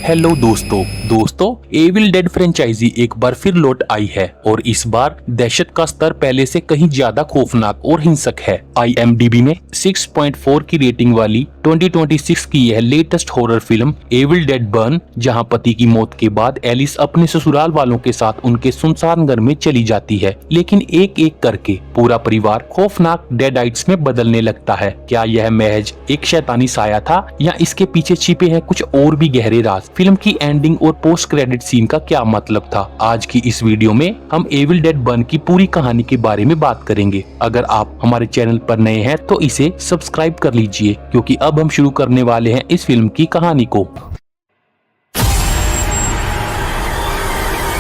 Hello दोस्तों evil dead franchise एक बार फिर लौट आई है और इस बार दहशत का स्तर पहले से कहीं ज्यादा खौफनाक और हिंसक है। IMDb में 6.4 की रेटिंग वाली 2026 की यह latest horror film Evil Dead Burn, जहां पति की मौत के बाद एलिस अपने ससुराल वालों के साथ उनके सुनसान घर में चली जाती है, लेकिन एक एक करके पूरा परिवार खौफनाक डेडाइट्स में बदलने लगता है। क्या यह महज एक शैतानी साया था या इसके पीछे छिपे हैं कुछ और भी गहरे राज? फिल्म की एंडिंग और पोस्ट क्रेडिट सीन का क्या मतलब था? आज की इस वीडियो में हम एविल डेड बर्न की पूरी कहानी के बारे में बात करेंगे। अगर आप हमारे चैनल पर नए हैं तो इसे सब्सक्राइब कर लीजिए, क्योंकि अब हम शुरू करने वाले हैं इस फिल्म की कहानी को।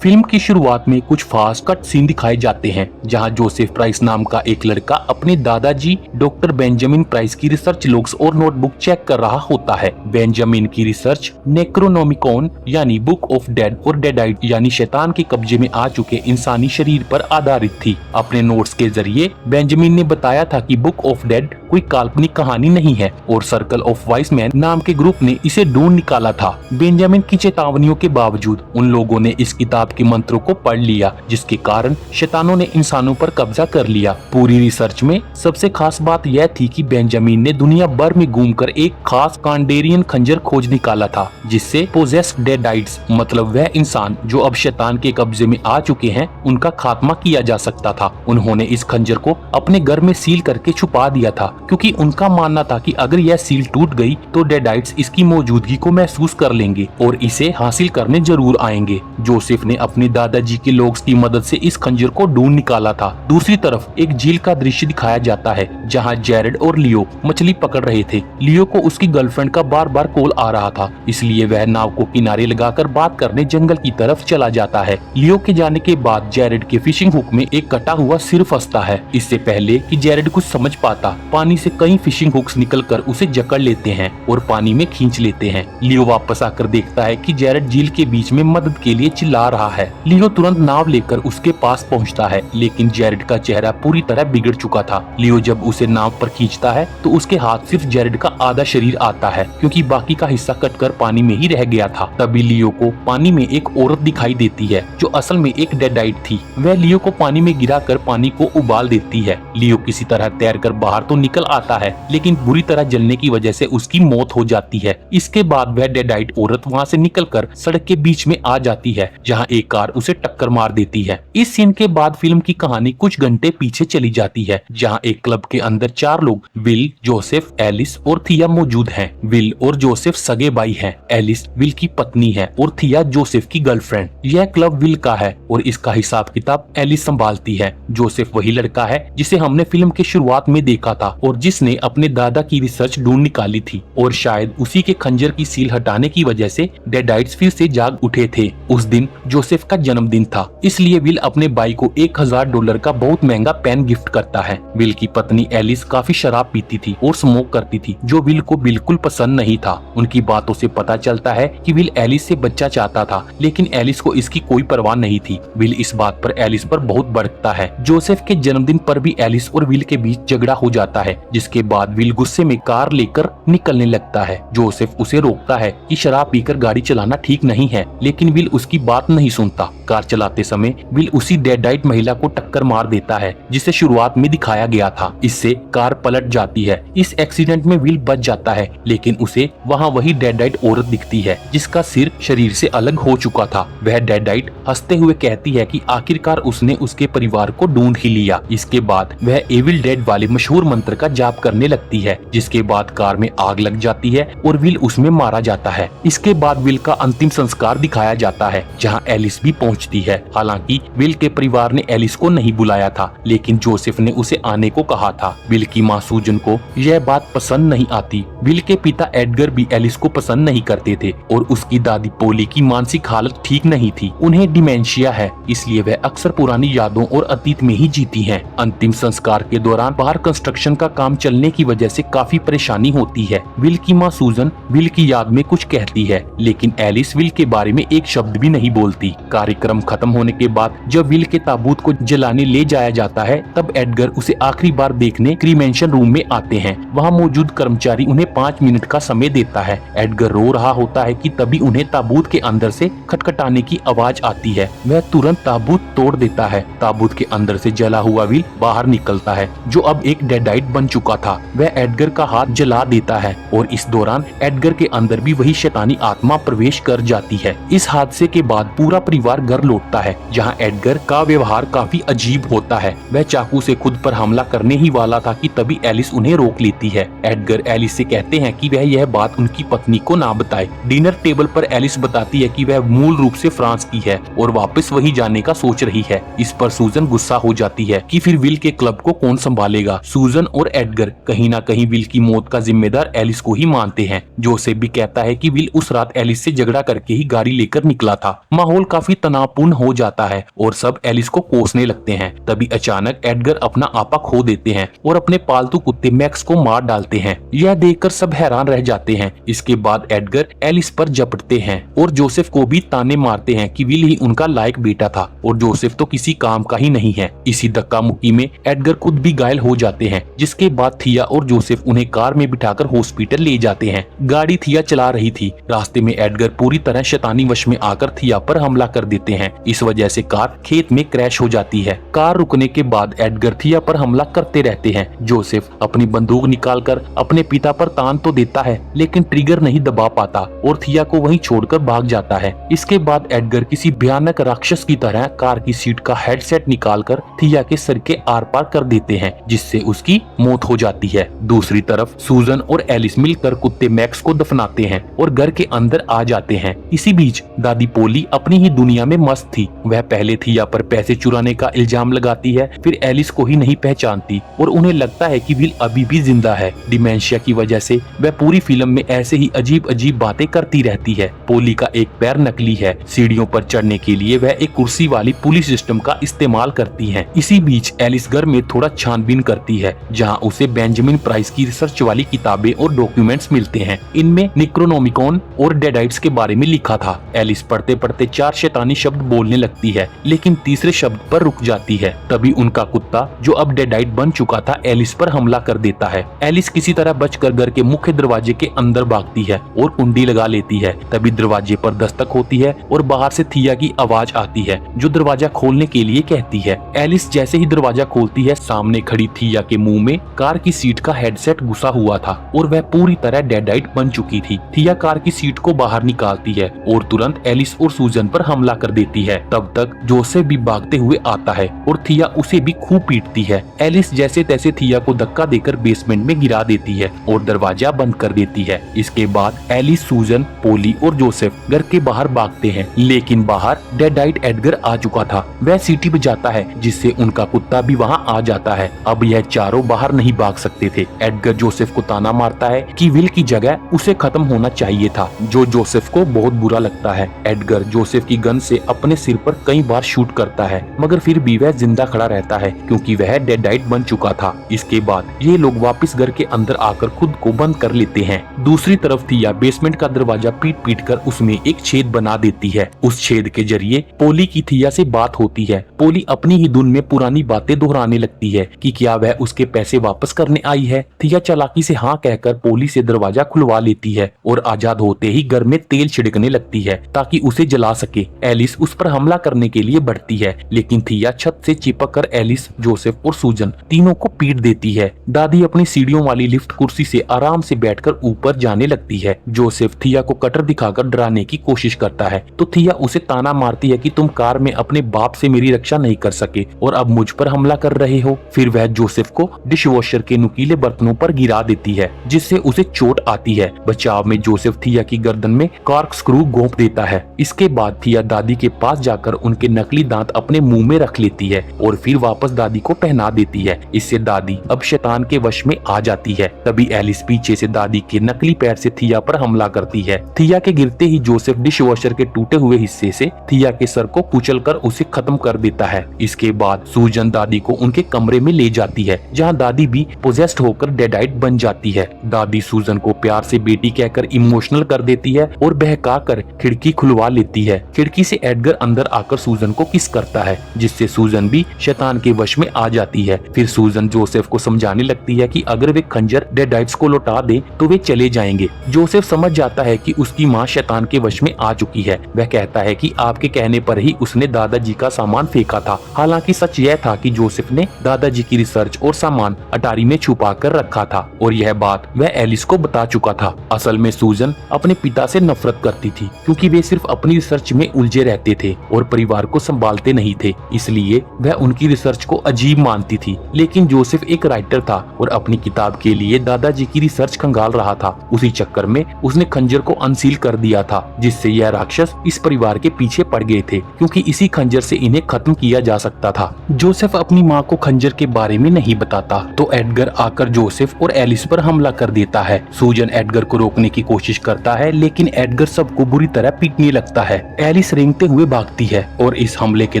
फिल्म की शुरुआत में कुछ फास्ट कट सीन दिखाए जाते हैं, जहां जोसेफ प्राइस नाम का एक लड़का अपने दादाजी डॉक्टर बेंजामिन प्राइस की रिसर्च लॉग्स और नोटबुक चेक कर रहा होता है। बेंजामिन की रिसर्च नेक्रोनोमिकॉन यानी बुक ऑफ डेड और डेडाइट यानी शैतान के कब्जे में आ चुके इंसानी शरीर पर आधारित थी। अपने नोट्स के जरिए बेंजामिन ने बताया था कि बुक ऑफ डेड कोई काल्पनिक कहानी नहीं है और सर्कल ऑफ वाइस मैन नाम के ग्रुप ने इसे ढूंढ निकाला था। बेंजामिन की चेतावनियों के बावजूद उन लोगों ने इस किताब के मंत्रों को पढ़ लिया, जिसके कारण शैतानों ने इंसानों पर कब्जा कर लिया। पूरी रिसर्च में सबसे खास बात यह थी कि बेंजामिन ने दुनिया भर में घूमकर एक खास कांडेरियन खंजर खोज निकाला था, जिससे पोजेस्ड डेडाइट्स मतलब वह इंसान जो अब शैतान के कब्जे में आ चुके हैं उनका खात्मा किया जा सकता था। उन्होंने इस खंजर को अपने घर में सील करके छुपा दिया था, क्योंकि उनका मानना था कि अगर यह सील टूट गई तो डेडाइट्स इसकी मौजूदगी को महसूस कर लेंगे और इसे हासिल करने जरूर आएंगे। जोसेफ ने अपने दादाजी के लोग्स की मदद से इस खंजर को ढूंढ निकाला था। दूसरी तरफ एक झील का दृश्य दिखाया जाता है, जहां जेरेड और लियो मछली पकड़ रहे थे। लियो को उसकी गर्लफ्रेंड का बार बार कॉल आ रहा था, इसलिए वह नाव को किनारे लगाकर बात करने जंगल की तरफ चला जाता है। लियो के जाने के बाद जेरेड के फिशिंग हुक में एक कटा हुआ सिर फंसता है। इससे पहले कि जेरेड कुछ समझ पाता, पानी से कई फिशिंग हुक्स निकलकर उसे जकड़ लेते हैं और पानी में खींच लेते हैं। लियो वापस आकर देखता है कि जेरेड झील के बीच में मदद के लिए चिल्ला रहा है। लियो तुरंत नाव लेकर उसके पास पहुंचता है, लेकिन जेरेड का चेहरा पूरी तरह बिगड़ चुका था। लियो जब उसे नाव पर खींचता है तो उसके हाथ सिर्फ जेरेड का आधा शरीर आता है, क्योंकि बाकी का हिस्सा कटकर पानी में ही रह गया था। तभी लियो को पानी में एक औरत दिखाई देती है, जो असल में एक डेडाइट थी। वह लियो को पानी में गिराकर पानी को उबाल देती है। लियो किसी तरह तैरकर बाहर तो निकल आता है, लेकिन बुरी तरह जलने की वजह से उसकी मौत हो जाती है। इसके बाद वह डेडाइट औरत वहाँ से निकलकर सड़क के बीच में आ जाती है, जहाँ एक कार उसे टक्कर मार देती है। इस सीन के बाद फिल्म की कहानी कुछ घंटे पीछे चली जाती है, जहां एक क्लब के अंदर 4 लोग विल, जोसेफ, एलिस और थिया मौजूद हैं। विल और जोसेफ सगे भाई हैं। एलिस विल की पत्नी है और थिया जोसेफ की गर्लफ्रेंड। यह क्लब विल का है और इसका हिसाब किताब एलिस संभालती है। जोसेफ वही लड़का है जिसे हमने फिल्म के शुरुआत में देखा था और जिसने अपने दादा की रिसर्च ढूंढ निकाली थी, और शायद उसी के खंजर की सील हटाने की वजह से डेडाइट्स फिर से जाग उठे थे। उस दिन जोसेफ का जन्मदिन था, इसलिए विल अपने भाई को $1000 का बहुत महंगा पेन गिफ्ट करता है। विल की पत्नी एलिस काफी शराब पीती थी और स्मोक करती थी, जो विल को बिल्कुल पसंद नहीं था। उनकी बातों से पता चलता है कि विल एलिस से बच्चा चाहता था, लेकिन एलिस को इसकी कोई परवाह नहीं थी। विल इस बात पर एलिस पर बहुत भड़कता है। जोसेफ के जन्मदिन पर भी एलिस और विल के बीच झगड़ा हो जाता है, जिसके बाद विल गुस्से में कार लेकर निकलने लगता है। जोसेफ उसे रोकता है कि शराब पीकर गाड़ी चलाना ठीक नहीं है, लेकिन विल उसकी बात नहीं सुनता। कार चलाते समय विल उसी डेडाइट महिला को टक्कर मार देता है, जिसे शुरुआत में दिखाया गया था। इससे कार पलट जाती है। इस एक्सीडेंट में विल बच जाता है, लेकिन उसे वहाँ वही डेडाइट औरत दिखती है, जिसका सिर शरीर से अलग हो चुका था। वह डेडाइट हंसते हुए कहती है कि आखिरकार उसने उसके परिवार को ढूंढ ही लिया। इसके बाद वह एविल डेड वाले मशहूर मंत्र का जाप करने लगती है, जिसके बाद कार में आग लग जाती है और विल उसमें मारा जाता है। इसके बाद विल का अंतिम संस्कार दिखाया जाता है, जहाँ एलिस भी पहुँचती है। हालांकि विल के परिवार ने एलिस को नहीं बुलाया था, लेकिन जोसेफ ने उसे आने को कहा था। विल की माँ सूजन को यह बात पसंद नहीं आती। विल के पिता एडगर भी एलिस को पसंद नहीं करते थे और उसकी दादी पोली की मानसिक हालत ठीक नहीं थी। उन्हें डिमेंशिया है, इसलिए वह अक्सर पुरानी यादों और अतीत में ही जीती हैं। अंतिम संस्कार के दौरान बाहर कंस्ट्रक्शन का काम चलने की वजह से काफी परेशानी होती है। विल की माँ सूजन विल की याद में कुछ कहती है, लेकिन एलिस विल के बारे में एक शब्द भी नहीं बोलती। कार्यक्रम खत्म होने के बाद जब विल के ताबूत को जलाने ले जाया जाता है तब एडगर उसे आखिरी बार देखने क्रीमेशन रूम में आते हैं। वहाँ मौजूद कर्मचारी उन्हें 5 मिनट का समय देता है। एडगर रो रहा होता है कि तभी उन्हें ताबूत के अंदर से खटखटाने की आवाज आती है। वह तुरंत ताबूत तोड़ देता है। ताबूत के अंदर से जला हुआ विल बाहर निकलता है जो अब एक डेडाइट बन चुका था। वह एडगर का हाथ जला देता है और इस दौरान एडगर के अंदर भी वही शैतानी आत्मा प्रवेश कर जाती है। इस हादसे के बाद पूरा परिवार घर लौटता है जहाँ एडगर का व्यवहार काफी अजीब होता है। वह चाकू से खुद पर हमला करने ही वाला था कि तभी एलिस उन्हें रोक लेती है। एडगर एलिस से कहते हैं कि वह यह बात उनकी पत्नी को ना बताए। डिनर टेबल पर एलिस बताती है कि वह मूल रूप से फ्रांस की है और वापस वही जाने का सोच रही है। इस पर सूजन गुस्सा हो जाती है कि फिर विल के क्लब को कौन संभालेगा। सूजन और एडगर कहीं ना कहीं विल की मौत का जिम्मेदार एलिस को ही मानते हैं। जोसेफ भी कहता है कि विल उस रात एलिस से झगड़ा करके ही गाड़ी लेकर निकला था। माहौल काफी तनावपूर्ण हो जाता है और सब एलिस को कोसने लगते हैं। तभी अचानक एडगर अपना आपा खो देते हैं और अपने पालतू कुत्ते मैक्स को मार डालते हैं। यह देखकर सब हैरान रह जाते हैं। इसके बाद एडगर एलिस पर झपटते हैं और जोसेफ को भी ताने मारते हैं कि विल ही उनका लायक बेटा था और जोसेफ तो किसी काम का ही नहीं है। इसी धक्का मुक्की में एडगर खुद भी घायल हो जाते हैं, जिसके बाद थिया और जोसेफ उन्हें कार में बिठाकर हॉस्पिटल ले जाते हैं। गाड़ी थिया चला रही थी। रास्ते में एडगर पूरी तरह शैतानी वश में आकर थिया पर हमला कर देते हैं। इस वजह से कार खेत में क्रैश हो जाती है। कार रुकने के बाद एडगर थिया पर हमला करते रहते हैं। जोसेफ अपनी बंदूक निकालकर अपने पिता पर तान तो देता है लेकिन ट्रिगर नहीं दबा पाता और थिया को वहीं छोड़कर भाग जाता है। इसके बाद एडगर किसी भयानक राक्षस की तरह कार की सीट का हेडसेट निकालकर थिया के सर के आर पार कर देते हैं, जिससे उसकी मौत हो जाती है। दूसरी तरफ सूजन और एलिस मिलकर कुत्ते मैक्स को दफनाते हैं और घर के अंदर आ जाते हैं। इसी बीच दादी पोली अपनी ही दुनिया में मस्त थी। वह पहले थिया पर पैसे चुराने का इल्जाम लगाती है, फिर एलिस को ही नहीं पहचानती और उन्हें लगता है कि विल अभी भी जिंदा है। डिमेंशिया की वजह से वह पूरी फिल्म में ऐसे ही अजीब अजीब बातें करती रहती है। पोली का एक पैर नकली है। सीढ़ियों पर चढ़ने के लिए वह एक कुर्सी वाली पुलिस सिस्टम का इस्तेमाल करती है। इसी बीच एलिस घर में थोड़ा छानबीन करती है जहां उसे बेंजामिन प्राइस की रिसर्च वाली किताबें और डॉक्यूमेंट्स मिलते हैं। इनमें निक्रोनोमिकॉन और डेडाइट्स के बारे में लिखा था। एलिस पढ़ते पढ़ते 4 शैतानी शब्द बोलने लगती है लेकिन तीसरे शब्द पर रुक जाती है। तभी उनका कुत्ता जो अब डेडाइट बन चुका था एलिस पर हमला कर देता है। एलिस किसी तरह बचकर घर के मुख्य दरवाजे के अंदर भागती है और कुंडी लगा लेती है। तभी दरवाजे पर दस्तक होती है और बाहर से थिया की आवाज आती है जो दरवाजा खोलने के लिए कहती है। एलिस जैसे ही दरवाजा खोलती है सामने खड़ी थिया के मुंह में कार की सीट का हेडसेट घुसा हुआ था और वह पूरी तरह डेडाइट बन चुकी थी। थिया कार की सीट को बाहर निकालती है और तुरंत एलिस और सूजन पर हमला कर देती है। तब तक जोसेफ भी भागते हुए आता है और थिया उसे भी खूब पीटती है। एलिस जैसे तैसे थिया को धक्का देकर बेसमेंट में गिरा देती है और दरवाजा बंद कर देती है। इसके बाद एलिस, सूजन, पोली और जोसेफ घर के बाहर भागते हैं लेकिन बाहर डेडाइट एडगर आ चुका था। वह सीटी बजाता है जिससे उनका कुत्ता भी वहाँ आ जाता है। अब यह चारों बाहर नहीं भाग सकते थे। एडगर जोसेफ को ताना मारता है कि विल की जगह उसे खत्म होना चाहिए था, जो जोसेफ को बहुत बुरा लगता है। एडगर जोसेफ की गन से अपने सिर पर कई बार शूट करता है मगर फिर भी वह जिंदा खड़ा रहता है क्योंकि वह डेडाइट बन चुका था। इसके बाद ये लोग वापस घर के अंदर आकर खुद को बंद कर लेते हैं। दूसरी तरफ थिया बेसमेंट का दरवाजा पीट पीट कर उसमें एक छेद बना देती है। उस छेद के जरिए पोली की थिया से बात होती है। पोली अपनी ही धुन में पुरानी बातें दोहराने लगती है कि क्या वह उसके पैसे वापस करने आई है। थिया चालाकी से हाँ कहकर पोली से दरवाजा खुलवा लेती है और आजाद होते ही घर में तेल छिड़कने लगती है ताकि उसे जला सके। एलिस उस पर हमला करने के लिए बढ़ती है लेकिन थिया छत से चिपक कर एलिस, जोसेफ और सूजन तीनों को पीट देती है। दादी अपनी सीढ़ियों वाली लिफ्ट कुर्सी से आराम से बैठकर ऊपर जाने लगती है। जोसेफ थिया को कटर दिखाकर डराने की कोशिश करता है तो थिया उसे ताना मारती है कि तुम कार में अपने बाप से मेरी रक्षा नहीं कर सके और अब मुझ पर हमला कर रहे हो। फिर वह जोसेफ को डिशवॉशर के नुकीले बर्तनों पर गिरा देती है जिससे उसे चोट आती है। बचाव में जोसेफ थिया की गर्दन में कॉर्क स्क्रू घोंप देता है। इसके बाद थिया दादी के पास जाकर उनके नकली दांत अपने मुंह में रख लेती है और फिर वापस दादी को पहना देती है। इससे दादी अब शैतान के वश में आ जाती है। तभी एलिस पीछे से दादी के नकली पैर से थिया पर हमला करती है। थिया के गिरते ही जोसेफ डिशवॉशर के टूटे हुए हिस्से से थिया के सर को कुचलकर उसे खत्म कर देता है। इसके बाद सूजन दादी को उनके कमरे में ले जाती है जहां दादी भी पोजेस्ड होकर डेडाइट बन जाती है। दादी सूजन को प्यार से बेटी कहकर इमोशनल कर देती है और बहका कर खिड़की खुलवा लेती है। खिड़की से एडगर अंदर आकर सूजन को किस करता है, जिससे सूजन भी शैतान के वश में आ जाती है। फिर सूजन जोसेफ को समझाने लगती है कि अगर वे खंजर डेडाइट्स को लौटा दे तो वे चले जाएंगे। जोसेफ समझ जाता है कि उसकी माँ शैतान के वश में आ चुकी है। वह कहता है कि आपके कहने पर ही उसने दादाजी का सामान फेंका था। हालांकि सच यह था कि जोसेफ ने दादाजी की रिसर्च और सामान अटारी में छुपा कर रखा था और यह बात वह एलिस को बता चुका था। असल में सूजन अपने पिता से नफरत करती थी क्योंकि वे सिर्फ अपनी रिसर्च में उलझे रहते थे और परिवार को संभालते नहीं थे, इसलिए वह उनकी रिसर्च को अजीब मानती थी। लेकिन जोसेफ एक राइटर था और अपनी किताब के लिए दादाजी की रिसर्च खंगाल रहा था। उसी चक्कर में उसने खंजर को अनसील कर दिया था, जिससे यह राक्षस इस परिवार के पीछे पड़ गए थे क्योंकि इसी खंजर से इन्हें खत्म किया जा सकता था। जोसेफ अपनी माँ को खंजर के बारे में नहीं बताता तो एडगर आकर जोसेफ और एलिस पर हमला कर देता है। सूजन एडगर को रोकने की कोशिश करता है लेकिन एडगर सबको बुरी तरह पीटने लगता है। एलिस रेंगते हुए भागती है और इस हमले के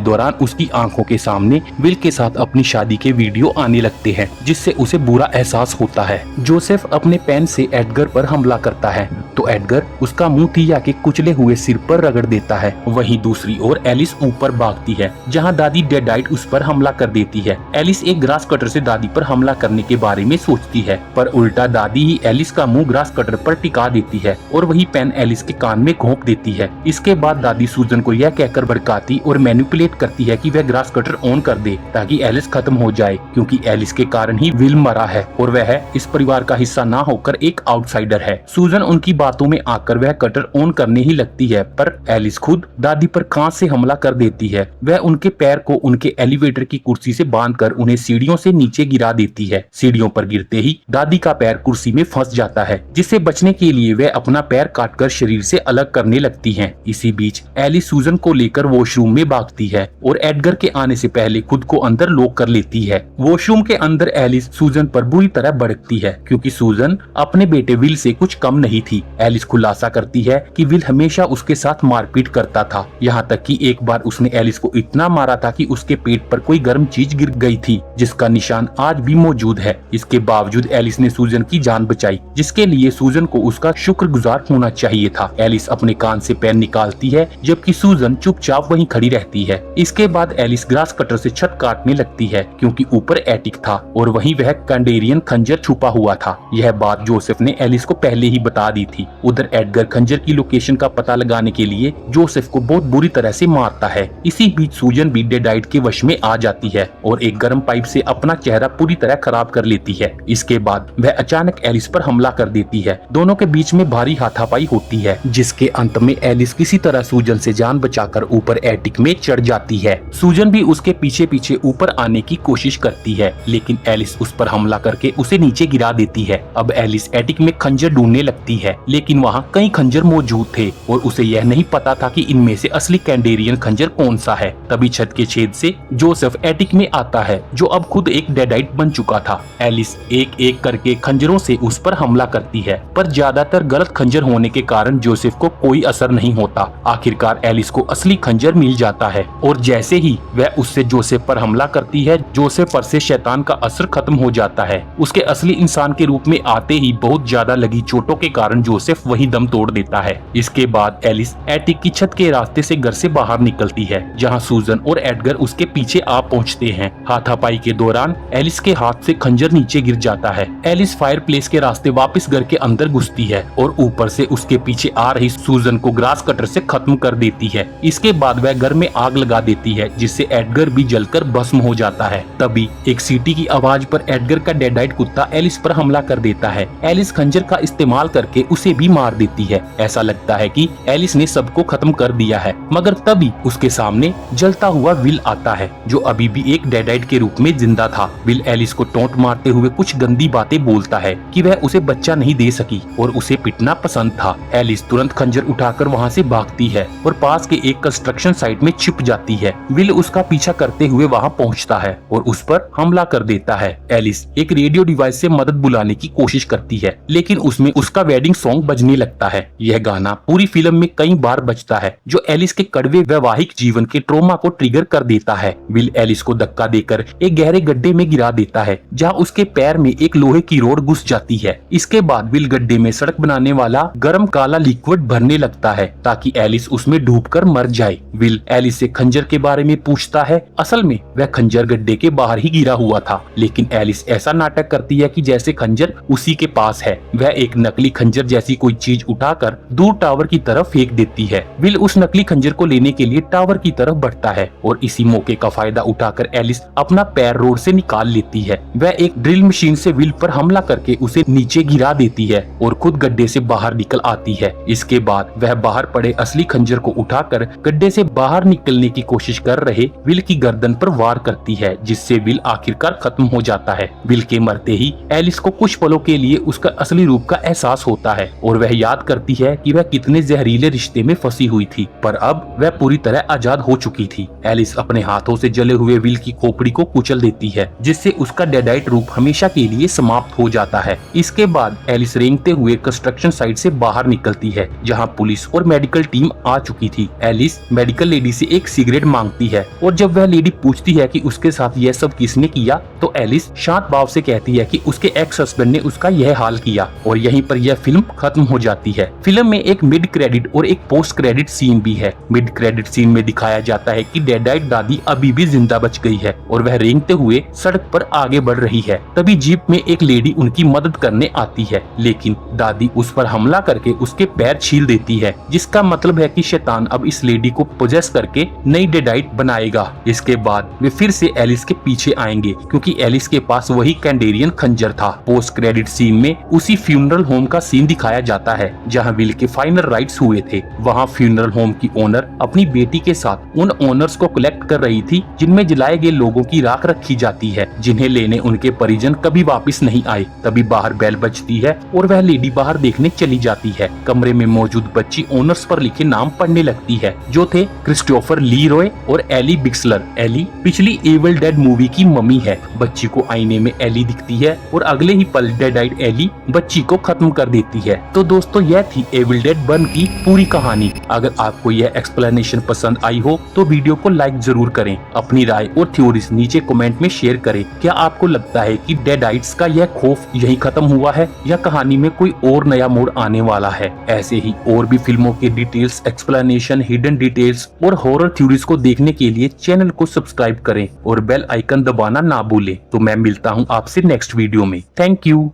दौरान उसकी आंखों के सामने विल के साथ अपनी शादी के वीडियो आने लगते हैं, जिससे उसे बुरा एहसास होता है। जोसेफ अपने पेन से एडगर पर हमला करता है तो एडगर उसका मुंह तिया के कुचले हुए सिर पर रगड़ देता है। वहीं दूसरी ओर एलिस ऊपर भागती है जहां दादी डेडाइट उस पर हमला कर देती है। एलिस एक ग्रास कटर से दादी पर हमला करने के बारे में सोचती है, पर उल्टा दादी ही एलिस का मुंह ग्रास कटर पर टिका देती है और वही पेन एलिस के कान में घोंप देती है। इसके बाद दादी सूजन को यह कहकर भड़काती और मैनिपुलेट करती है कि वह ग्रास कटर ऑन कर दे ताकि एलिस खत्म हो जाए, क्योंकि एलिस के कारण ही विल मरा है और वह इस परिवार का हिस्सा ना होकर एक आउटसाइडर है। सूजन उनकी बातों में आकर वह कटर ऑन करने ही लगती है, पर एलिस खुद दादी पर कांच से हमला कर देती है। वह उनके पैर को उनके एलिवेटर की कुर्सी से बांधकर उन्हें सीढ़ियों से नीचे गिरा देती है। सीढ़ियों पर गिरते ही दादी का पैर कुर्सी में फंस जाता है, जिससे बचने के लिए वह अपना पैर काटकर शरीर से अलग करने लगती हैं। इसी बीच एलिस सूजन को लेकर वॉशरूम में भागती है और एडगर के आने से पहले खुद को अंदर लॉक कर लेती है। वॉशरूम के अंदर एलिस सूजन पर बुरी तरह भड़कती है क्योंकि सूजन अपने बेटे विल से कुछ कम नहीं थी। एलिस खुलासा करती है कि विल हमेशा उसके साथ मारपीट करता था, यहाँ तक कि एक बार उसने एलिस को इतना मारा था कि उसके पेट पर कोई गर्म चीज गिर गई थी, जिसका निशान आज भी मौजूद है। इसके बावजूद एलिस ने सूजन की जान बचाई, जिसके लिए सूजन को उसका शुक्रगुजार होना चाहिए था। एलिस अपने कान से पेन निकालती है जबकि सूजन चुपचाप वहीं खड़ी रहती है। इसके बाद एलिस ग्रास कटर से छत काटने लगती है क्योंकि ऊपर एटिक था और वहीं वह कैंडेरियन खंजर छुपा हुआ था। यह बात जोसेफ ने एलिस को पहले ही बता दी थी। उधर एडगर खंजर की लोकेशन का पता लगाने के लिए जोसेफ को बहुत बुरी तरह से मारता है। इसी बीच सूजन भी डेडाइट के वश में आ जाती है और एक गर्म पाइप से अपना चेहरा पूरी तरह खराब कर लेती है। इसके बाद वह अचानक एलिस पर हमला कर देती है। दोनों के बीच में भारी हाथापाई होती है, जिसके अंत में एलिस किसी तरह सूजन से जान बचाकर ऊपर एटिक में चढ़ जाती है। सूजन भी उसके पीछे पीछे ऊपर आने की कोशिश करती है, लेकिन एलिस उस पर हमला करके उसे नीचे गिरा देती है। अब एलिस एटिक में खंजर ढूंढने लगती है, लेकिन वहाँ कई खंजर मौजूद थे और उसे यह नहीं पता था कि इनमें से असली कैंडेरियन खंजर कौन सा है। तभी छत के छेद से जोसेफ एटिक में आता है, जो अब खुद एक डेडाइट बन चुका था। एलिस एक एक करके खंजरों से उस पर हमला करती है, पर ज्यादातर गलत खंजर होने के कारण जोसेफ को कोई असर नहीं होता। आखिरकार एलिस को असली खंजर मिल जाता है और जैसे ही वह उससे जोसेफ पर हमला करती है, जोसेफ पर से शैतान का असर खत्म हो जाता है। उसके असली इंसान के रूप में आते ही बहुत ज्यादा लगी चोटों के कारण जोसेफ वहीं दम तोड़ देता है। इसके बाद एलिस एटिक की छत के रास्ते से घर से बाहर निकलती है, जहां सूजन और एडगर उसके पीछे आ पहुंचते हैं। हाथापाई के दौरान एलिस के हाथ से खंजर नीचे गिर जाता है। एलिस फायर प्लेस के रास्ते वापस घर के अंदर घुसती है और ऊपर से उसके पीछे आ रही सूजन को ग्रास कटर से खत्म कर देती है। इसके बाद वह घर में आग लगा देती है, जिससे एडगर भी जलकर भस्म हो जाता है। तभी एक सीटी की आवाज पर एडगर का डेडाइट कुत्ता एलिस पर हमला कर देता है। एलिस खंजर का इस्तेमाल करके उसे भी मार देती है। ऐसा लगता है कि एलिस ने सबको खत्म कर दिया है, मगर तभी उसके सामने जलता हुआ विल आता है, जो अभी भी एक डेडाइट के रूप में जिंदा था। विल एलिस को टोंट मारते हुए कुछ गंदी बातें बोलता है कि वह उसे बच्चा नहीं दे सकी और उसे पिटना पसंद था। एलिस तुरंत खंजर उठाकर वहाँ से भागती है और पास के एक कंस्ट्रक्शन साइट में छिप जाती है। विल उसका पीछा करते हुए वहाँ पहुँचता है और उस पर हमला कर देता है। एलिस एक रेडियो डिवाइस से मदद बुलाने की कोशिश करती है, लेकिन उसमें उसका वेडिंग सॉन्ग बजने लगता है। यह गाना पूरी फिल्म में कई बार बजता है, जो एलिस के कड़वे वैवाहिक जीवन के ट्रॉमा को ट्रिगर कर देता है। विल एलिस को धक्का देकर एक गहरे गड्ढे में गिरा देता है, जहाँ उसके पैर में एक लोहे की रोड घुस जाती है। इसके बाद विल गड्ढे में सड़क बनाने वाला गर्म काला लिक्विड भरने लगता है ताकि एलिस उसमें में डूबकर मर जाए। विल एलिस से खंजर के बारे में पूछता है। असल में वह खंजर गड्ढे के बाहर ही गिरा हुआ था, लेकिन एलिस ऐसा नाटक करती है कि जैसे खंजर उसी के पास है। वह एक नकली खंजर जैसी कोई चीज उठाकर दूर टावर की तरफ फेंक देती है। विल उस नकली खंजर को लेने के लिए टावर की तरफ बढ़ता है और इसी मौके का फायदा उठाकर एलिस अपना पैर रोड से निकाल लेती है। वह एक ड्रिल मशीन से विल पर हमला करके उसे नीचे गिरा देती है और खुद गड्ढे से बाहर निकल आती है। इसके बाद वह बाहर पड़े असली खंजर को उठाकर गड्ढे से बाहर निकलने की कोशिश कर रहे विल की गर्दन पर वार करती है, जिससे विल आखिरकार खत्म हो जाता है। विल के मरते ही एलिस को कुछ पलों के लिए उसका असली रूप का एहसास होता है और वह याद करती है कि वह कितने जहरीले रिश्ते में फंसी हुई थी, पर अब वह पूरी तरह आजाद हो चुकी थी। एलिस अपने हाथों से जले हुए विल की खोपड़ी को कुचल देती है, जिससे उसका डेडाइट रूप हमेशा के लिए समाप्त हो जाता है। इसके बाद एलिस रेंगते हुए कंस्ट्रक्शन साइट से बाहर निकलती है, जहां पुलिस और मेडिकल टीम आ चुकी थी। एलिस मेडिकल लेडी से एक सिगरेट मांगती है और जब वह लेडी पूछती है कि उसके साथ यह सब किसने किया, तो एलिस शांत भाव से कहती है कि उसके एक्स हस्बैंड ने उसका यह हाल किया और यहीं पर यह फिल्म खत्म हो जाती है। फिल्म में एक मिड क्रेडिट और एक पोस्ट क्रेडिट सीन भी है। मिड क्रेडिट सीन में दिखाया जाता है कि डेडाइट दादी अभी भी जिंदा बच गई है और वह रेंगते हुए सड़क पर आगे बढ़ रही है। तभी जीप में एक लेडी उनकी मदद करने आती है, लेकिन दादी उस पर हमला करके उसके पैर छील देती है, जिसका मतलब है कि शैतान अब इस लेडी को पोजेस करके नई डेडाइट बनाएगा। इसके बाद वे फिर से एलिस के पीछे आएंगे, क्योंकि एलिस के पास वही कैंडेरियन खंजर था। पोस्ट क्रेडिट सीन में उसी फ्यूनरल होम का सीन दिखाया जाता है जहां विल के फाइनल राइट्स हुए थे। वहां फ्यूनरल होम की ओनर अपनी बेटी के साथ उन ओनर्स को कलेक्ट कर रही थी जिनमें जलाए गए लोगों की राख रखी जाती है, जिन्हें लेने उनके परिजन कभी वापस नहीं आए। तभी बाहर बेल बजती है और वह लेडी बाहर देखने चली जाती है। कमरे में मौजूद बच्ची ओनर्स पर लिखे नाम पढ़ने लगती है, जो थे क्रिस्टोफर ली रॉय और एली बिक्सलर। एली पिछली एविल डेड मूवी की मम्मी है। बच्ची को आईने में एली दिखती है और अगले ही पल डेडाइट एली बच्ची को खत्म कर देती है। तो दोस्तों, यह थी एविल डेड 1 की पूरी कहानी। अगर आपको यह एक्सप्लेनेशन पसंद आई हो तो वीडियो को लाइक जरूर करें। अपनी राय और थ्योरीज नीचे कमेंट में शेयर करें। क्या आपको लगता है कि डेडाइट्स का यह खौफ यहीं खत्म हुआ है या कहानी में कोई और नया मोड़ आने वाला है? ऐसे ही और भी फिल्मों के डिटेल्स, एक्सप्लेनेशन, हिडन डिटेल्स और हॉरर थ्योरीज को देखने के लिए चैनल को सब्सक्राइब करें और बेल आइकन दबाना ना भूलें। तो मैं मिलता हूँ आपसे नेक्स्ट वीडियो में। Thank you.